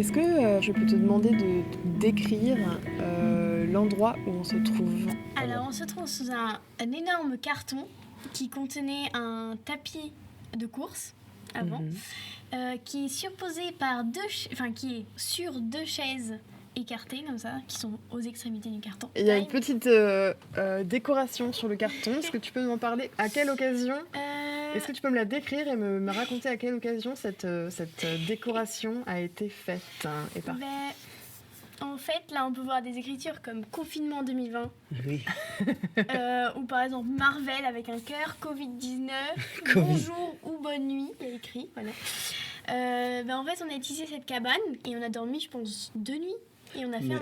Est-ce que je peux te demander de décrire l'endroit où on se trouve? Alors, on se trouve sous un énorme carton qui contenait un tapis de course avant, qui est surposé par qui est sur deux chaises écartées comme ça, qui sont aux extrémités du carton. Il y a une petite décoration sur le carton. Est-ce que tu peux m'en parler? À quelle occasion? Est-ce que tu peux me la décrire et me raconter à quelle occasion cette décoration a été faite et par... En fait, là, on peut voir des écritures comme Confinement 2020. Oui. Ou par exemple Marvel avec un cœur, Covid-19, Bonjour ou Bonne nuit, il y a écrit. Voilà. En fait, on a tissé cette cabane et on a dormi, je pense, 2 nuits. Et on a fait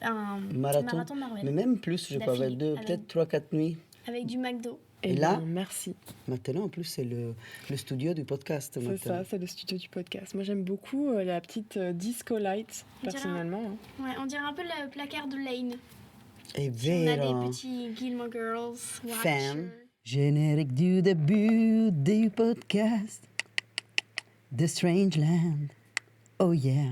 un marathon Marvel. Mais même plus, je crois, avec peut-être 3-4 nuits. Avec du McDo. Et là, bien, merci. Maintenant, en plus, c'est le studio du podcast. C'est ça, c'est le studio du podcast. Moi, j'aime beaucoup la petite disco light, personnellement. Ouais, on dirait un peu le placard de Lane. È On vero. a des petits Gilmore Girls. Fan. Générique du début du podcast. The Strange Land. Oh yeah.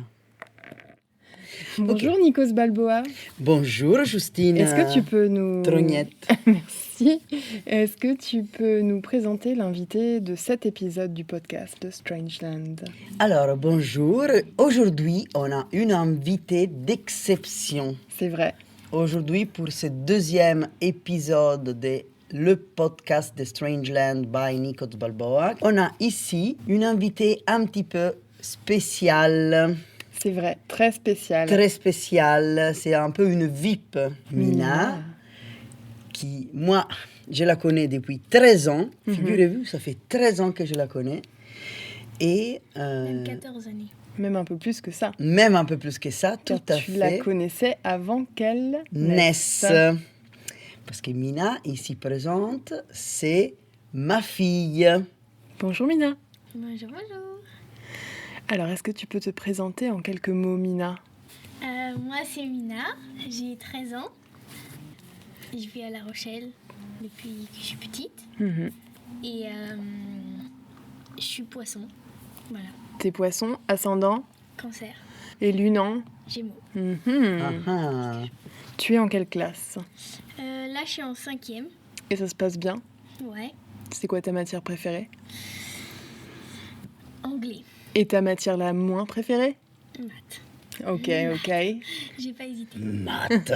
Bonjour Nikos Balboa. Bonjour Justine. Est-ce que tu peux nous... Trognette. Merci. Est-ce que tu peux nous présenter l'invité de cet épisode du podcast de Strangeland? Alors, bonjour. Aujourd'hui, on a une invitée d'exception. C'est vrai. Aujourd'hui, pour ce deuxième épisode de le podcast de Strangeland by Nikos Balboa, on a ici une invitée un petit peu spéciale. C'est vrai, très spécial. Très spéciale. C'est un peu une VIP, Mina, qui, moi, je la connais depuis 13 ans. Figurez-vous, ça fait 13 ans que je la connais. Et, même 14 années. Même un peu plus que ça. Même un peu plus que ça, tout à fait. Tu la connaissais avant qu'elle naisse. Parce que Mina, ici présente, c'est ma fille. Bonjour Mina. Bonjour, bonjour. Alors, est-ce que tu peux te présenter en quelques mots, Mina? Moi, c'est Mina, j'ai 13 ans. Je vis à La Rochelle depuis que je suis petite. Et je suis poisson. Voilà. T'es poisson, ascendant? Cancer. Et lune en? Gémeaux. Tu es en quelle classe? Là, je suis en 5e. Et ça se passe bien? Ouais. C'est quoi ta matière préférée? Anglais. Et ta matière la moins préférée? Maths. Ok. J'ai pas hésité. Maths.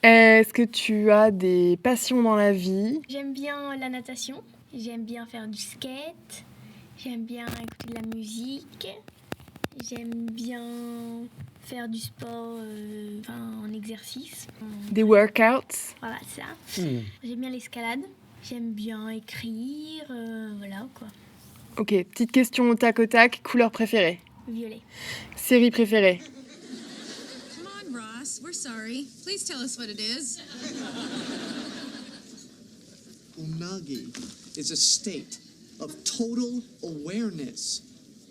Est-ce que tu as des passions dans la vie? J'aime bien la natation. J'aime bien faire du skate. J'aime bien écouter de la musique. J'aime bien faire du sport en exercice. Des workouts? Voilà, ça. J'aime bien l'escalade. J'aime bien écrire. Voilà, quoi. Ok, petite question au tac au tac. Couleur préférée? Violet. Série préférée? Come on, Ross. We're sorry. Please tell us what it is. Unagi is a state of total awareness.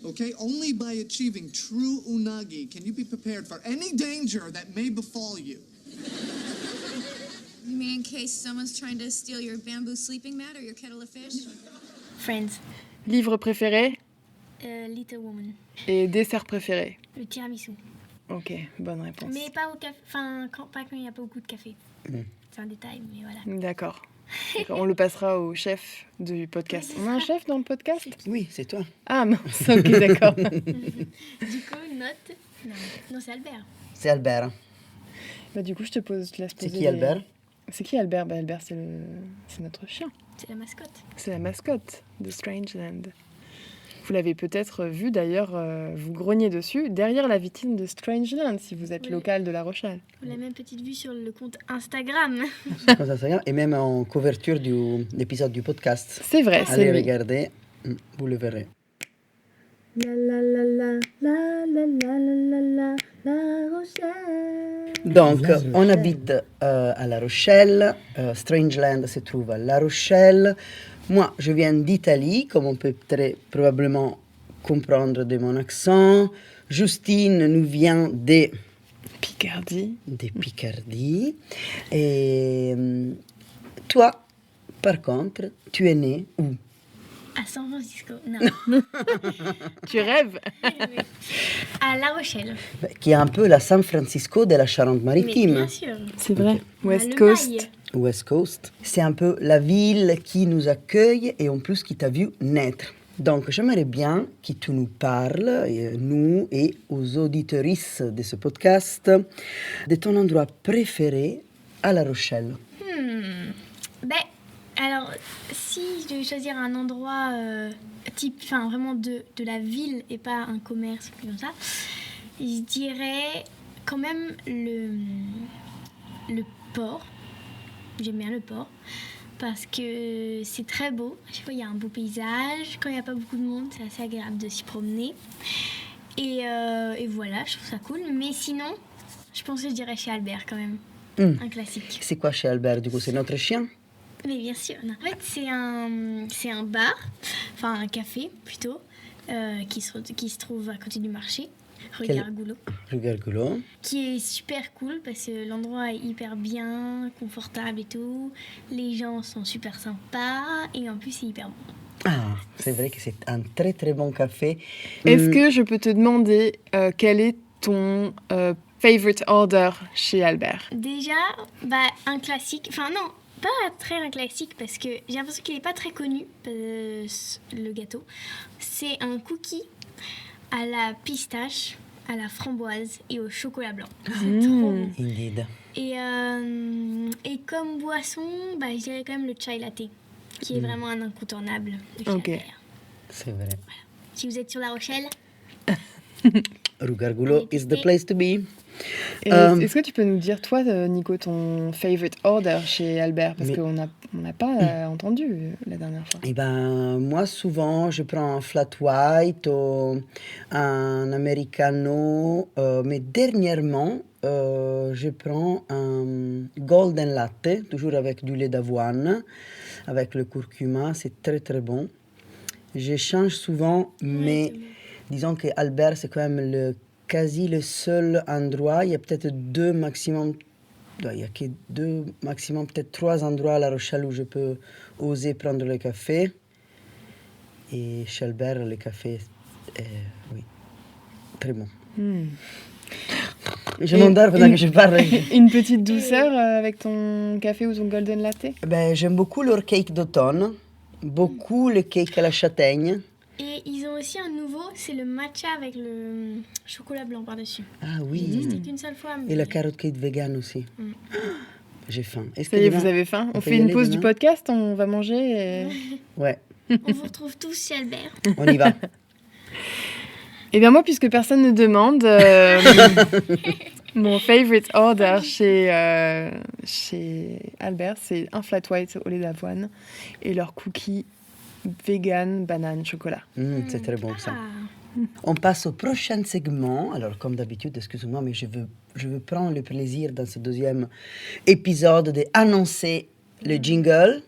Okay? Only by achieving true unagi can you be prepared for any danger that may befall you. You mean in case someone's trying to steal your bamboo sleeping mat or your kettle of fish? Friends. Livre préféré? Little Woman. Et dessert préféré? Le tiramisu. Ok, bonne réponse. Mais pas au café. Enfin, pas quand il n'y a pas beaucoup de café. C'est un détail, mais voilà. D'accord. On le passera au chef du podcast. On a un chef dans le podcast? Oui, c'est toi. Ah mince, ok, d'accord. Du coup, note. Non, c'est Albert. C'est Albert. Bah, du coup, je te laisse poser. C'est qui Albert? C'est qui Albert? Bah, Albert, c'est notre chien. C'est la mascotte. C'est la mascotte de Strangeland. Vous l'avez peut-être vu d'ailleurs, vous grognez dessus, derrière la vitrine de Strangeland, si vous êtes local de La Rochelle. Vous l'avez même petite vue sur le compte Instagram. Et même en couverture de l'épisode du podcast. C'est vrai, c'est Allez lui. regarder, vous le verrez. La la la la la la la la la La Rochelle. Donc, on habite à La Rochelle. Strangeland se trouve à La Rochelle. Moi, je viens d'Italie, comme on peut très probablement comprendre de mon accent. Justine nous vient de Picardie. Et toi, par contre, tu es née où? À À San Francisco. Non. Tu rêves? À La Rochelle. Qui est un peu la San Francisco de la Mais Charente-Maritime. bien sûr. C'est vrai. On a West le Coast. mail. West Coast. C'est un peu la ville qui nous accueille et en plus qui t'a vu naître. Donc, j'aimerais bien que tu nous parles, nous et aux auditrices de ce podcast, de ton endroit préféré à La Rochelle. Ben, alors, si je devais choisir un endroit type, enfin vraiment de la ville et pas un commerce ou comme ça, je dirais quand même le port. J'aime bien le port parce que c'est très beau. À chaque fois, il y a un beau paysage. Quand il n'y a pas beaucoup de monde, c'est assez agréable de s'y promener. Et voilà, je trouve ça cool. Mais sinon, je pense que je dirais chez Albert quand même. Un classique. C'est quoi chez Albert, du coup? C'est notre chien? Mais bien sûr. Non. En fait, c'est un bar, enfin un café plutôt, qui se trouve à côté du marché, rue Quel- Gargoulot, Regarde-le. qui est super cool parce que l'endroit est hyper bien, confortable et tout. Les gens sont super sympas et en plus c'est hyper bon. Ah, c'est vrai que c'est un très très bon café. Est-ce que je peux te demander quel est ton favorite order chez Albert? Déjà, bah, un classique, enfin non, pas très un classique parce que j'ai l'impression qu'il n'est pas très connu, le gâteau. C'est un cookie à la pistache, à la framboise et au chocolat blanc. C'est trop bon. Indeed. Et comme boisson, bah, je dirais quand même le chai latte, qui est vraiment un incontournable de chez Ok. Albert. C'est vrai. Si vous êtes sur La Rochelle, Rue Gargoulot Allez, is the tester. place to be. Et est-ce que tu peux nous dire, toi, Nico, ton favorite order chez Albert? Parce Mais- qu'on n'a pas entendu la dernière fois. Eh ben, moi, souvent, je prends un flat white ou un americano, mais dernièrement, je prends un golden latte, toujours avec du lait d'avoine, avec le curcuma, c'est très très bon. Je change souvent, mais disons que Albert, c'est quand même quasi le seul endroit, il y a peut-être deux maximum. Il n'y a que deux, maximum peut-être trois endroits à La Rochelle où je peux oser prendre le café. Et chez Albert, le café est, oui, très bon. Je m'endors pendant que je parle. Une petite douceur avec ton café ou ton golden latte? Ben, j'aime beaucoup leur cake d'automne, beaucoup le cake à la châtaigne. et ils ont aussi un nouveau, c'est le matcha avec le chocolat blanc par-dessus. Ah J'ai oui, testé qu'une seule fois, mais et la carrot cake vegan aussi. J'ai faim. Est-ce Ça y est, demain- vous avez faim? On peut fait y une aller pause du demain podcast, on va manger et... Ouais, on vous retrouve tous chez Albert. on y va. Eh bien moi, puisque personne ne demande, mon favorite order chez Albert, c'est un flat white au lait d'avoine et leur cookie vegan banane chocolat. C'est très bon ça. Ah. On passe au prochain segment. Alors, comme d'habitude, excuse-moi, mais je veux prendre le plaisir dans ce deuxième épisode d'annoncer le jingle.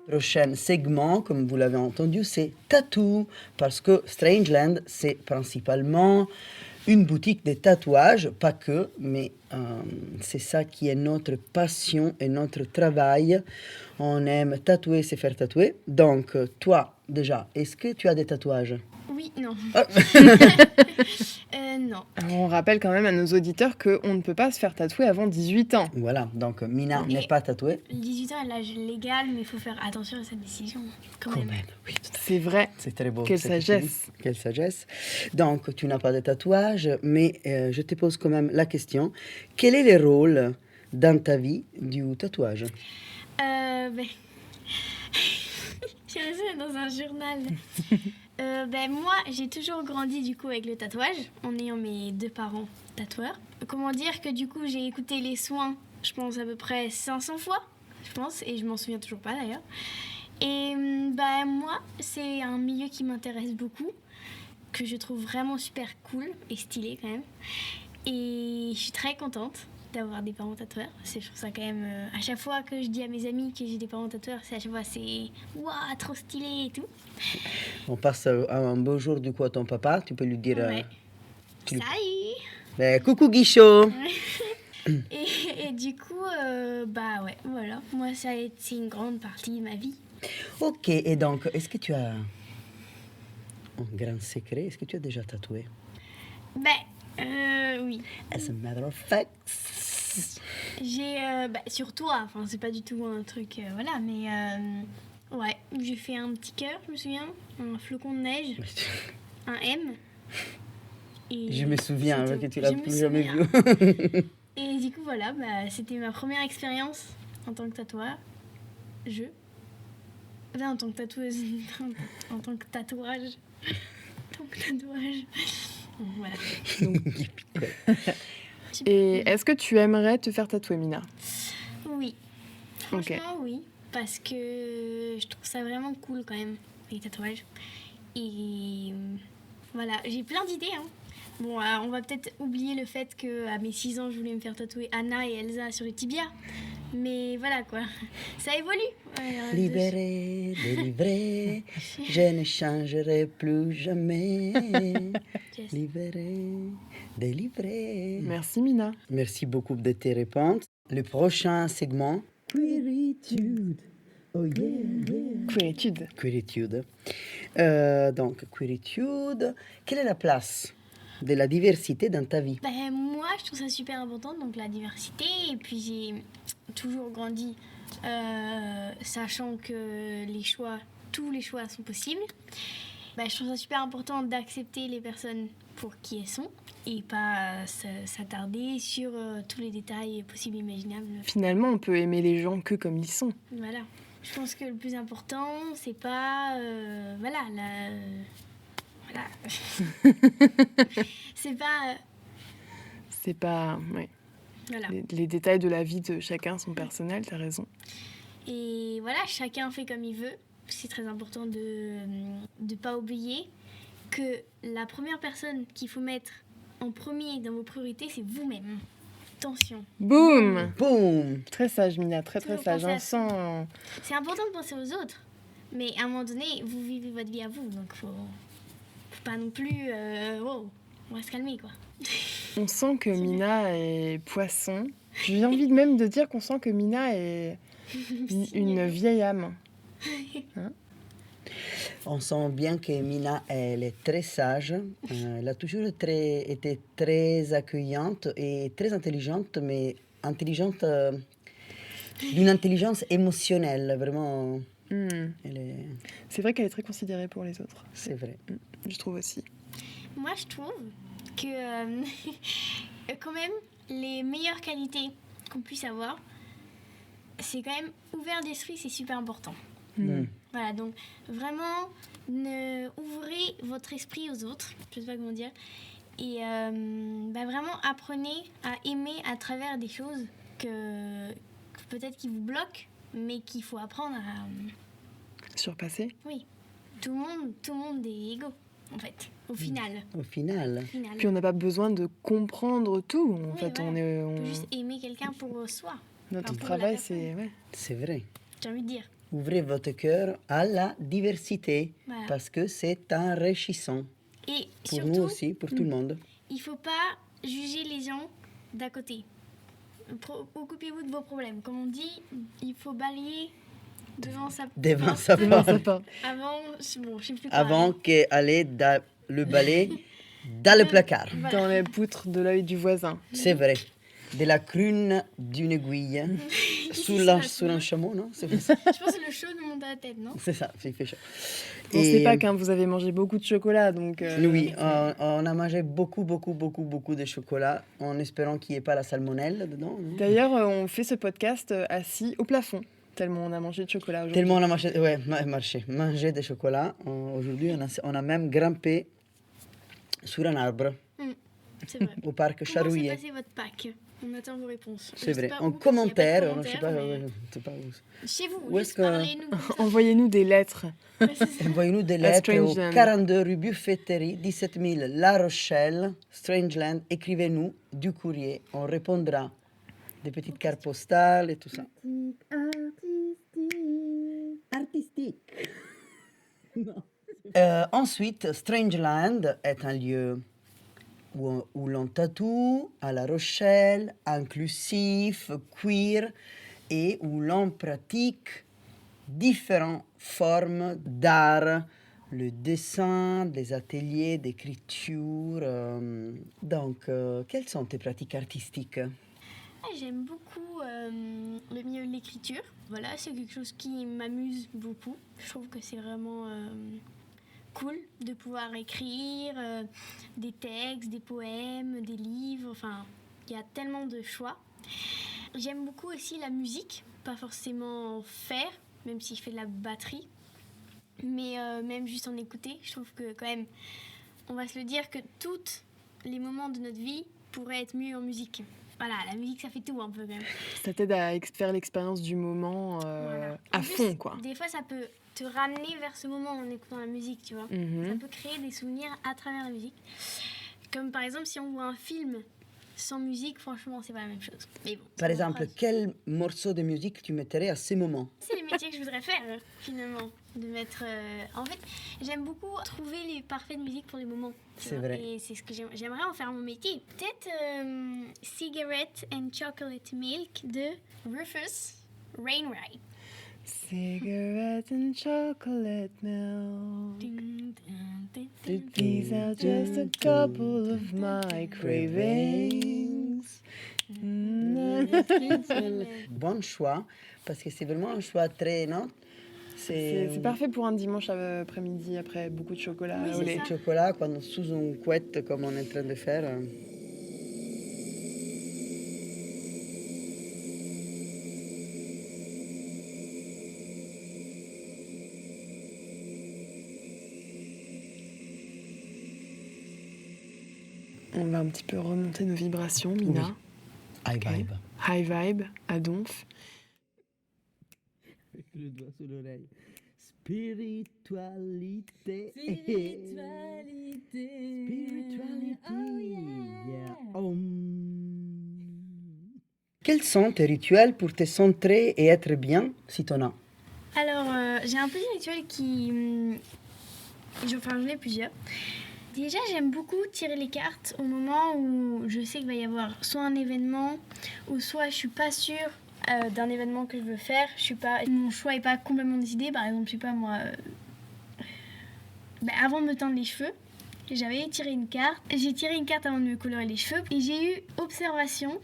Prochain segment, comme vous l'avez entendu, c'est tatou, parce que Strangeland, c'est principalement une boutique de tatouages, pas que, mais c'est ça qui est notre passion et notre travail. On aime tatouer, se faire tatouer. Donc, toi, déjà, est-ce que tu as des tatouages? Oui, non. Non. Alors, on rappelle quand même à nos auditeurs qu'on ne peut pas se faire tatouer avant 18 ans. Voilà, donc Mina Mais- n'est pas tatouée. 18 ans est l'âge légal, mais il faut faire attention à sa décision. Quand Quand même. même, oui, tout à fait. C'est vrai. C'est très beau. Quelle ce que tu sagesse. dis. Quelle sagesse. Donc, tu n'as pas de tatouage, mais je te pose quand même la question. Quel est le rôle dans ta vie du tatouage? Ben... J'ai l'impression d'être dans un journal. Moi, j'ai toujours grandi du coup avec le tatouage, en ayant mes deux parents tatoueurs. Comment dire que du coup j'ai écouté les soins, je pense à peu près 500 fois, je pense, et je m'en souviens toujours pas d'ailleurs. Et moi, c'est un milieu qui m'intéresse beaucoup, que je trouve vraiment super cool et stylé quand même. Et je suis très contente d'avoir des parents tatoueurs. Je trouve ça quand même... à chaque fois que je dis à mes amis que j'ai des parents tatoueurs, c'est à chaque fois c'est... Waouh, trop stylé et tout. On passe un beau jour du coup à ton papa. Tu peux lui dire... Ouais. tu lui- Salut. Coucou Guichot. Et du coup, bah ouais, voilà. Moi, ça a été une grande partie de ma vie. Ok, et donc, est-ce que tu as un grand secret? Est-ce que tu as déjà tatoué? Oui. As a matter of fact. J'ai, sur toi, enfin, c'est pas du tout un truc, voilà, mais ouais, j'ai fait un petit cœur, je me souviens, un flocon de neige, un M. Et Je me souviens c'est que tout. tu l'as Je me plus jamais souviens. vu. Et du coup, voilà, c'était ma première expérience en tant que tatoueur. En tant que tatoueuse. En tant que tatouage. En tant que tatouage. Voilà. Et est-ce que tu aimerais te faire tatouer, Mina? Oui. Franchement, oui. Parce que je trouve ça vraiment cool quand même, les tatouages. Et voilà, j'ai plein d'idées. Hein. Bon, on va peut-être oublier le fait qu'à mes 6 ans, je voulais me faire tatouer Anna et Elsa sur le tibia. Mais voilà quoi, ça évolue. Libéré, délivré, je ne changerai plus jamais. Yes. Libéré, délivré. Merci, Mina. Merci beaucoup de tes réponses. Le prochain segment, Queeritude. Oh yeah, yeah. Queeritude. Queeritude. Donc, Queeritude, quelle est la place de la diversité dans ta vie? Moi, je trouve ça super important, donc la diversité. Et puis j'ai toujours grandi sachant que tous les choix sont possibles. Je trouve ça super important d'accepter les personnes pour qui elles sont et pas s'attarder sur tous les détails possibles et imaginables. Finalement, on peut aimer les gens que comme ils sont. Voilà. Je pense que le plus important, c'est pas... voilà. C'est pas... C'est pas... Ouais. Voilà. Les détails de la vie de chacun sont personnels, t'as raison. Et voilà, chacun fait comme il veut. C'est très important de ne pas oublier que la première personne qu'il faut mettre en premier dans vos priorités, c'est vous-même. Attention. Boum! Boum! Très sage, Mina, très Toujours sage. penser à On sent... C'est important de penser aux autres. Mais à un moment donné, vous vivez votre vie à vous. Donc, faut pas non plus... on va se calmer, quoi. On sent que Mina est poisson. J'ai envie même de dire qu'on sent que Mina est une vieille âme. On sent bien que Mina, elle est très sage. Elle a toujours été très accueillante et très intelligente, mais intelligente d'une intelligence émotionnelle. Vraiment, elle est... C'est vrai qu'elle est très considérée pour les autres. C'est vrai. Je trouve aussi. Moi, je trouve que quand même, les meilleures qualités qu'on puisse avoir, c'est quand même ouvert d'esprit, c'est super important. Voilà, donc vraiment, ouvrez votre esprit aux autres, je sais pas comment dire, et vraiment apprenez à aimer à travers des choses que peut-être qui vous bloquent, mais qu'il faut apprendre à... Surpassé. Oui, tout le monde est égaux, en fait, au final. Au final. Puis on n'a pas besoin de comprendre tout. En Oui, fait, voilà. On peut juste aimer quelqu'un pour soi. Notre pour la travail, personne. c'est... Ouais. C'est vrai. J'ai envie de dire. Ouvrez votre cœur à la diversité, Voilà. parce que c'est enrichissant. Et Pour surtout, nous aussi, pour tout le monde. il faut pas juger les gens d'à côté. Occupez-vous de vos problèmes. Comme on dit, il faut balayer devant sa Devant porte sa Devant porte. sa porte. avant, bon, je sais plus quoi. Avant qu'aller le balai dans le placard. Voilà. Dans les poutres de l'œil du voisin. C'est vrai. De la crune d'une aiguille sous un chameau, non? C'est ça. Je pense que c'est le chaud nous monte à la tête, non? C'est ça, il fait chaud. On sait pas quand vous avez mangé beaucoup de chocolat, donc... Oui, on a mangé beaucoup de chocolat en espérant qu'il n'y ait pas la salmonelle dedans. Non? D'ailleurs, on fait ce podcast assis au plafond, tellement on a mangé de chocolat aujourd'hui. Tellement on a mangé des chocolats. Aujourd'hui, on a même grimpé sur un arbre C'est vrai. au parc Comment s'est Charouillet. passé votre Pâques? On attend vos réponses. C'est Je sais vrai. pas En où, parce qu'il y a pas de commentaire, je sais pas, mais je sais pas où. Chez vous, Où est-ce juste que- parlez-nous. comme ça. Envoyez-nous des lettres. Ouais, c'est ça. Envoyez-nous des lettres au Strangeland. 42 rue Buffetterie, 17 000 La Rochelle, Strangeland. Écrivez-nous du courrier, on répondra. Des petites cartes postales et tout ça. Artistique. Ensuite, Strangeland est un lieu où l'on tatoue, à La Rochelle, inclusif, queer, et où l'on pratique différentes formes d'art, le dessin, des ateliers d'écriture. Quelles sont tes pratiques artistiques? J'aime beaucoup le milieu de l'écriture. Voilà, c'est quelque chose qui m'amuse beaucoup. Je trouve que c'est vraiment cool de pouvoir écrire des textes, des poèmes, des livres. Enfin, il y a tellement de choix. J'aime beaucoup aussi la musique, pas forcément faire, même si je fais de la batterie. Mais même juste en écouter, je trouve que quand même, on va se le dire que tous les moments de notre vie pourraient être mieux en musique. Voilà, la musique, ça fait tout un peu quand même. Ça t'aide à faire l'expérience du moment Voilà. à En plus, fond, quoi. Des fois, ça peut te ramener vers ce moment en écoutant la musique, tu vois. Mhm. Ça peut créer des souvenirs à travers la musique. Comme par exemple, si on voit un film sans musique, franchement, c'est pas la même chose. Mais bon, Par c'est mon exemple, phrase. quel morceau de musique tu mettrais à ce moment? C'est le métier que je voudrais faire, finalement. De mettre. En fait, j'aime beaucoup trouver les parfaits de musique pour les moments. tu C'est vois. vrai. Et c'est ce que j'aimerais en faire mon métier. Peut-être Cigarette and Chocolate Milk de Rufus Wainwright. Cigarette and chocolate milk. Ding, ding, ding, ding. These are just a couple of my cravings. Bon choix, parce que c'est vraiment un choix très, non? C'est parfait pour un dimanche après-midi, après beaucoup de chocolat Oui, au c'est lait. ça. Chocolat, quand sous une couette, comme on est en train de faire. On va un petit peu remonter nos vibrations, Mina. High Ok. vibe. High vibe, à donf. Avec le doigt sur l'oreille. Spiritualité. Spiritualité. Oh yeah. Quels sont tes rituels pour te centrer et être bien, si t'en as? Alors, j'ai un petit rituel qui. J'en ai plusieurs. Déjà, j'aime beaucoup tirer les cartes au moment où je sais qu'il va y avoir soit un événement, ou soit je suis pas sûre d'un événement que je veux faire. Mon choix n'est pas complètement décidé. Par exemple, je sais pas moi. Avant de me teindre les cheveux, j'avais tiré une carte. J'ai tiré une carte avant de me colorer les cheveux. Et j'ai eu observation,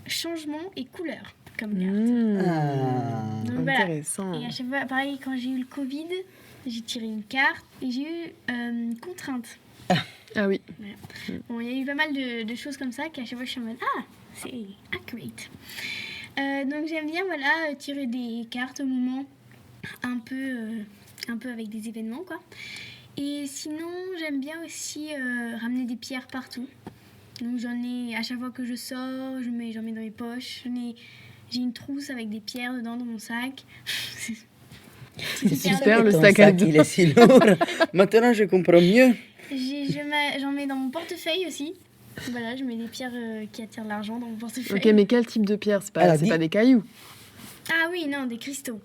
changement et couleur comme carte. Ah. Donc voilà. Intéressant. Et à chaque fois, pareil, quand j'ai eu le Covid, j'ai tiré une carte et j'ai eu une contrainte. Ah oui. Bon, il y a eu pas mal de choses comme ça qu'à chaque fois je suis en mode c'est accurate. Donc j'aime bien tirer des cartes au moment un peu avec des événements quoi. Et sinon j'aime bien aussi ramener des pierres partout. Donc j'en ai à chaque fois que je sors, j'en mets dans mes poches. J'ai une trousse avec des pierres dedans dans mon sac. C'est super, le ton sac à dos. il est si lourd. Maintenant, je comprends mieux. J'en mets dans mon portefeuille aussi. Voilà, je mets des pierres qui attirent l'argent dans mon portefeuille. Ok, mais quel type de pierre? C'est Alors, pas, dis- pas des cailloux. Ah oui, non, des cristaux.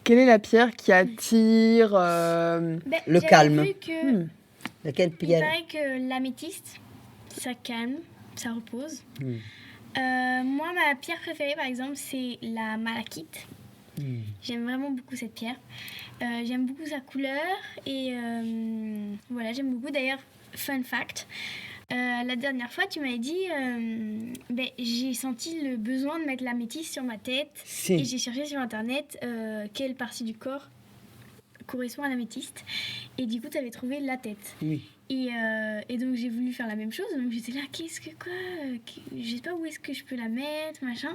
Quelle est la pierre qui attire Le J'avais calme. vu que Laquelle il pierre? paraît que l'améthyste, ça calme, ça repose. Hmm. Moi, ma pierre préférée, par exemple, c'est la malachite. J'aime vraiment beaucoup cette pierre. J'aime beaucoup sa couleur et voilà, j'aime beaucoup. D'ailleurs, fun fact, la dernière fois, tu m'avais dit, j'ai senti le besoin de mettre l'améthyste sur ma tête et Si. j'ai cherché sur internet quelle partie du corps correspond à l'améthyste et du coup, tu avais trouvé la tête. Oui. Et donc j'ai voulu faire la même chose, donc j'étais là, je sais pas où est-ce que je peux la mettre, machin.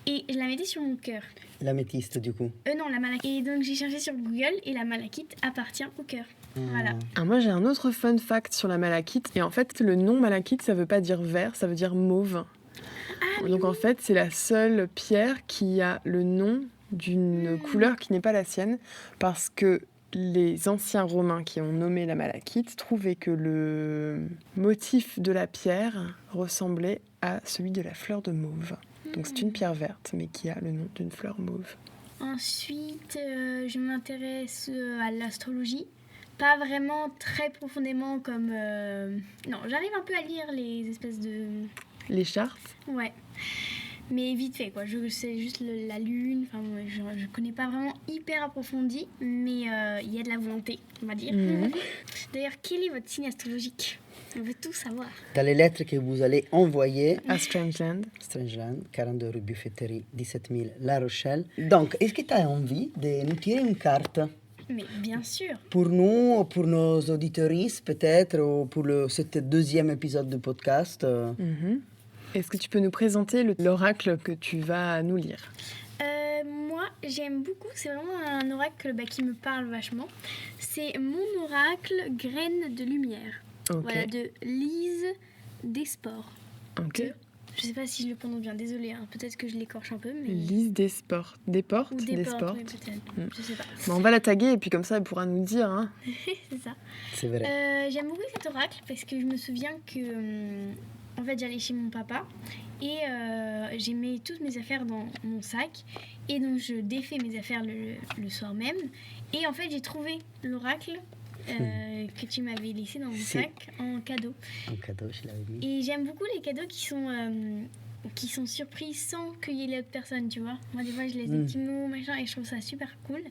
Et je la mettais sur mon cœur. L'améthyste, du coup. Non, la malachite. Et donc j'ai cherché sur Google et la malachite appartient au cœur. Voilà. Ah, moi, j'ai un autre fun fact sur la malachite. Et en fait, le nom malachite, ça veut pas dire vert, ça veut dire mauve. Donc en fait, c'est la seule pierre qui a le nom d'une couleur qui n'est pas la sienne, parce que les anciens Romains qui ont nommé la malachite trouvaient que le motif de la pierre ressemblait à celui de la fleur de mauve. Donc c'est une pierre verte, mais qui a le nom d'une fleur mauve. Ensuite, je m'intéresse à l'astrologie. pas vraiment très profondément comme... Non, j'arrive un peu à lire les espèces de... Les chartes. Ouais. Mais vite fait, quoi. Je sais juste la lune. Enfin, je connais pas vraiment hyper approfondi, mais il y a de la volonté, on va dire. D'ailleurs, quel est votre signe astrologique? On veut tout savoir. Dans les lettres que vous allez envoyer, À Strangeland. Strangeland, 42 rue Buffetterie, 17 000 La Rochelle. Donc, est-ce que tu as envie de nous tirer une carte Mais bien sûr. pour nous, pour nos auditeuristes peut-être, ou pour ce deuxième épisode du podcast Est-ce que tu peux nous présenter l'oracle que tu vas nous lire? Moi, j'aime beaucoup. C'est vraiment un oracle qui me parle vachement. C'est mon oracle Graine de lumière. Ok. Voilà, de Lise Desportes. Ok. Je sais pas si je le prononce bien, désolée, hein. Peut-être que je l'écorche un peu, mais... Lise des sports. Des portes? Ou Des Desportes, sports. oui, peut-être. Mm. Je sais pas. Bon, on va la taguer et puis comme ça, elle pourra nous dire. Hein. C'est ça. C'est vrai. J'aime beaucoup cet oracle parce que je me souviens que... en fait, j'allais chez mon papa et j'ai mis toutes mes affaires dans mon sac. Et donc, je défais mes affaires le soir même. Et en fait, j'ai trouvé l'oracle que tu m'avais laissé dans mon sac en cadeau. Un cadeau, je l'avais mis. Et j'aime beaucoup les cadeaux qui sont surpris sans qu'il y ait l'autre personne, tu vois. Moi, des fois, je laisse des petits mots, machin, et je trouve ça super cool.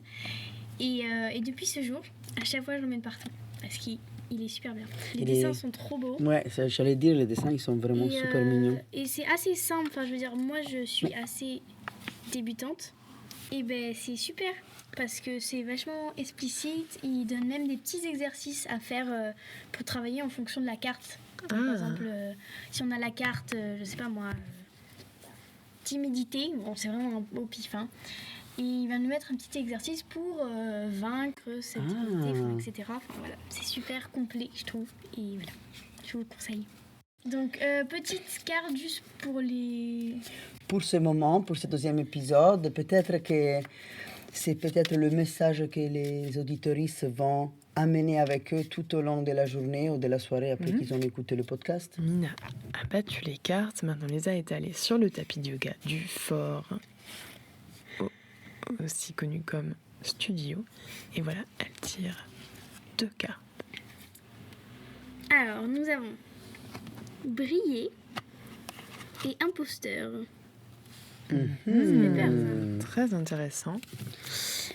Et depuis ce jour, à chaque fois, je l'emmène partout. Parce qu'il est super bien. Les dessins sont trop beaux. Ouais, j'allais dire, les dessins, ils sont vraiment super mignons. Et c'est assez simple. Enfin, je veux dire, moi, je suis assez débutante. Et ben, c'est super. Parce que c'est vachement explicite. Il donne même des petits exercices à faire pour travailler en fonction de la carte. Donc, par exemple, si on a la carte, je sais pas moi, timidité, bon, c'est vraiment au pif, hein. Et il va nous mettre un petit exercice pour vaincre cette timidité, etc. Enfin, voilà, c'est super complet, je trouve. Et voilà, je vous le conseille. Donc, petite carte juste pour les... Pour ce moment, pour ce deuxième épisode, peut-être que c'est peut-être le message que les auditeuristes vont amener avec eux tout au long de la journée ou de la soirée après qu'ils ont écouté le podcast. Mina a battu les cartes, maintenant les a étalées sur le tapis de yoga du fort, aussi connu comme studio. Et voilà, elle tire 2 cartes. Alors, nous avons briller et imposteur. Très intéressant.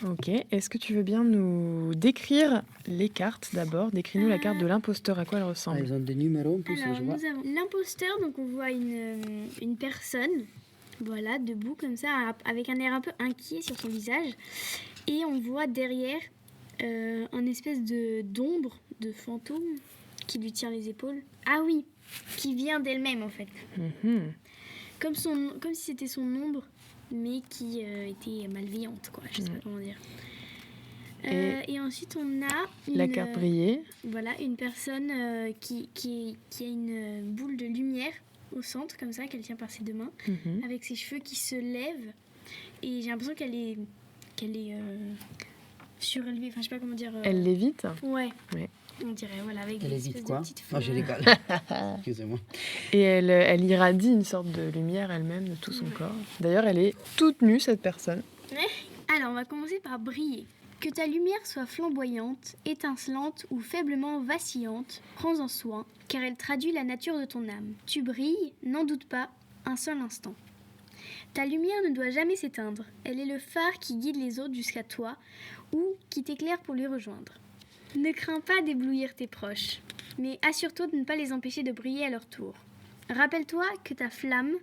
Ok, est-ce que tu veux bien nous décrire les cartes d'abord? Décris-nous la carte de l'imposteur, à quoi elle ressemble? Ils ont des numéros en plus, Alors, je vois. nous avons l'imposteur, donc on voit une personne, voilà, debout comme ça, avec un air un peu inquiet sur son visage. Et on voit derrière un espèce d'ombre, de fantôme, qui lui tire les épaules. Ah oui, qui vient d'elle-même en fait. Comme si c'était son ombre, mais qui était malveillante, quoi. Je sais pas comment dire. Et ensuite, on a la carte briller. Voilà, une personne qui a une boule de lumière au centre, comme ça, qu'elle tient par ses 2 mains, avec ses cheveux qui se lèvent. Et j'ai l'impression qu'elle est surélevée, enfin, je sais pas comment dire. Elle lévite? Ouais. Ouais. On dirait, voilà, avec Elle des évite espèces quoi? de petites Oh, je fleurs. rigole. Excusez-moi. Et elle irradie une sorte de lumière elle-même de tout son corps. D'ailleurs, elle est toute nue, cette personne. Alors, on va commencer par briller. Que ta lumière soit flamboyante, étincelante ou faiblement vacillante, prends-en soin, car elle traduit la nature de ton âme. Tu brilles, n'en doute pas, un seul instant. Ta lumière ne doit jamais s'éteindre. Elle est le phare qui guide les autres jusqu'à toi ou qui t'éclaire pour les rejoindre. Ne crains pas d'éblouir tes proches, mais assure-toi de ne pas les empêcher de briller à leur tour. Rappelle-toi que ta flamme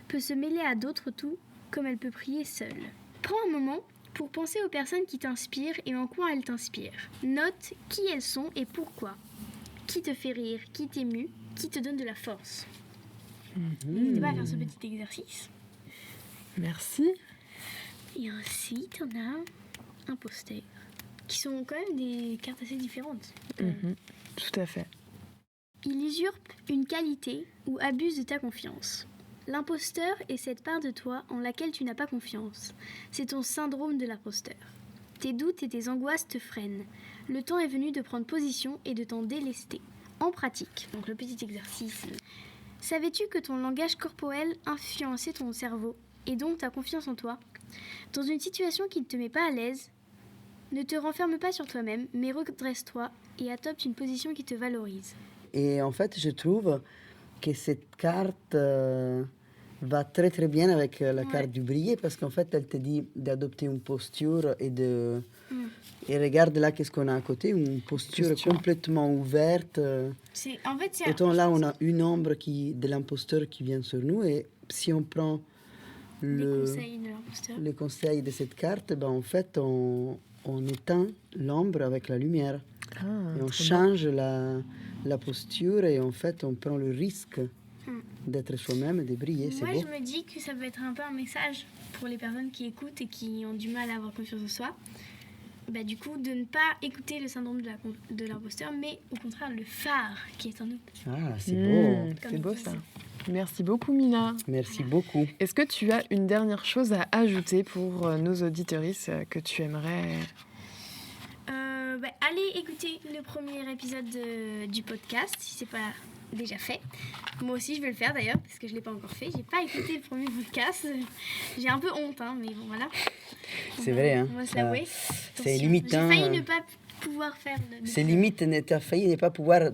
peut se mêler à d'autres tout comme elle peut briller seule. Prends un moment pour penser aux personnes qui t'inspirent et en quoi elles t'inspirent. Note qui elles sont et pourquoi. Qui te fait rire, qui t'émue, qui te donne de la force. N'hésitez pas à faire ce petit exercice. Merci. Et ensuite, on a imposteur, qui sont quand même des cartes assez différentes. Tout à fait. Il usurpe une qualité ou abuse de ta confiance. L'imposteur est cette part de toi en laquelle tu n'as pas confiance. C'est ton syndrome de l'imposteur. Tes doutes et tes angoisses te freinent. Le temps est venu de prendre position et de t'en délester. En pratique, donc le petit exercice. Savais-tu que ton langage corporel influençait ton cerveau et donc ta confiance en toi? Dans une situation qui ne te met pas à l'aise, Ne te renferme pas sur toi-même, mais redresse-toi et adopte une position qui te valorise. Et en fait, je trouve que cette carte va très très bien avec la carte du briller parce qu'en fait, elle te dit d'adopter une posture et regarde là qu'est-ce qu'on a à côté, une posture complètement ouverte. Autant là, on a une ombre de l'imposteur qui vient sur nous et si on prend les conseils de cette carte, ben, en fait, on éteint l'ombre avec la lumière. Et on change la posture et en fait, on prend le risque d'être soi-même et de briller. C'est Moi, beau. je me dis que ça peut être un peu un message pour les personnes qui écoutent et qui ont du mal à avoir confiance en soi. Bah, du coup, de ne pas écouter le syndrome de l'imposteur, mais au contraire, le phare qui est en nous. Ah, c'est beau. C'est beau ça. Merci beaucoup Mina. Merci beaucoup. Est-ce que tu as une dernière chose à ajouter pour nos auditeuristes que tu aimerais... Allez écouter le premier épisode du podcast si c'est pas déjà fait. Moi aussi je vais le faire d'ailleurs parce que je l'ai pas encore fait. J'ai pas écouté le premier podcast. J'ai un peu honte mais bon voilà. C'est vrai hein. On va se l'avouer. C'est limite. J'ai failli ne pas pouvoir faire. C'est limite. T'as failli ne pas pouvoir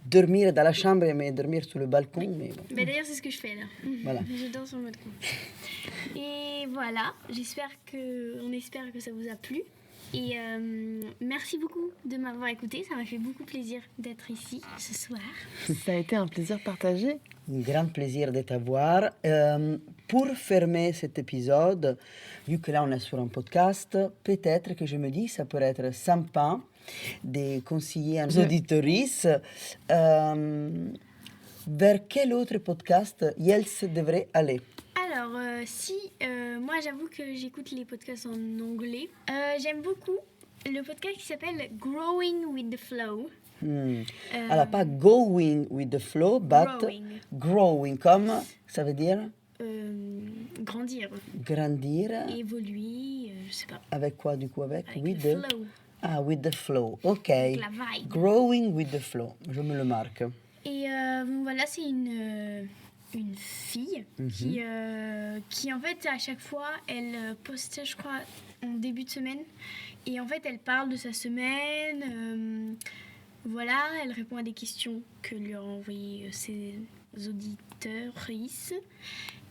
dormir dans la chambre mais dormir sur le balcon. Oui. Mais bon. D'ailleurs c'est ce que je fais là. Voilà. Je dors sur le balcon. Et voilà. On espère que ça vous a plu. Et merci beaucoup de m'avoir écouté, ça m'a fait beaucoup plaisir d'être ici ce soir. Ça a été un plaisir partagé. Un grand plaisir de t'avoir. Pour fermer cet épisode, vu que là on est sur un podcast, peut-être que je me dis ça pourrait être sympa de conseiller à nos auditoristes vers quel autre podcast ils devraient aller. Alors, moi j'avoue que j'écoute les podcasts en anglais. J'aime beaucoup le podcast qui s'appelle Growing with the Flow. Alors, pas going with the flow, but growing, comme ça veut dire grandir. Grandir. Évoluer, je sais pas. Avec quoi du coup avec with the flow. Ah, with the flow, ok. Avec la vibe. Growing with the flow, je me le marque. Et voilà, c'est une fille qui en fait à chaque fois elle poste je crois en début de semaine et en fait elle parle de sa semaine voilà, elle répond à des questions que lui ont envoyé ses auditeurs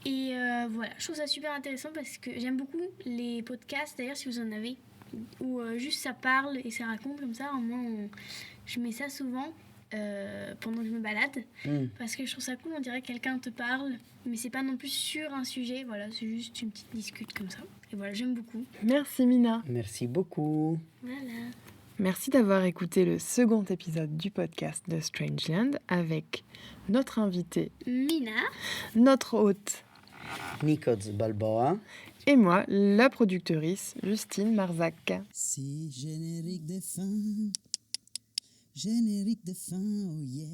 et voilà, je trouve ça super intéressant parce que j'aime beaucoup les podcasts d'ailleurs si vous en avez où juste ça parle et ça raconte comme ça, au moins je mets ça souvent pendant que je me balade parce que je trouve ça cool, on dirait que quelqu'un te parle mais c'est pas non plus sur un sujet, voilà, c'est juste une petite discute comme ça et voilà, j'aime beaucoup. Merci Mina. Merci beaucoup. Voilà. Merci d'avoir écouté le second épisode du podcast de Strangeland avec notre invitée Mina, notre hôte Nikos Balboa et moi, la productrice Justine Marzac. Si générique de fin. Générique de fin, oh yeah,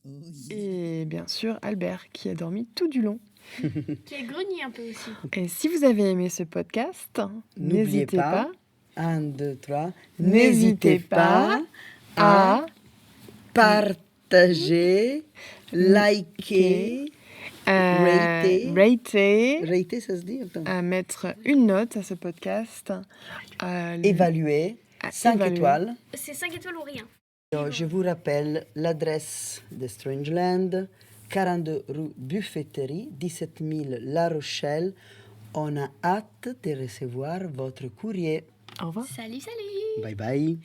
oh yeah. Et bien sûr, Albert, qui a dormi tout du long. qui a grogné un peu aussi. Et si vous avez aimé ce podcast, n'hésitez pas. 1, 2, 3. N'hésitez pas à partager, liker, rater. Rater, ça se dit? À mettre une note à ce podcast. Évaluer. 5 étoiles. C'est 5 étoiles ou rien. Je vous rappelle l'adresse de Strangeland, 42 rue Buffetterie, 17 000 La Rochelle. On a hâte de recevoir votre courrier. Au revoir. Salut. Bye bye.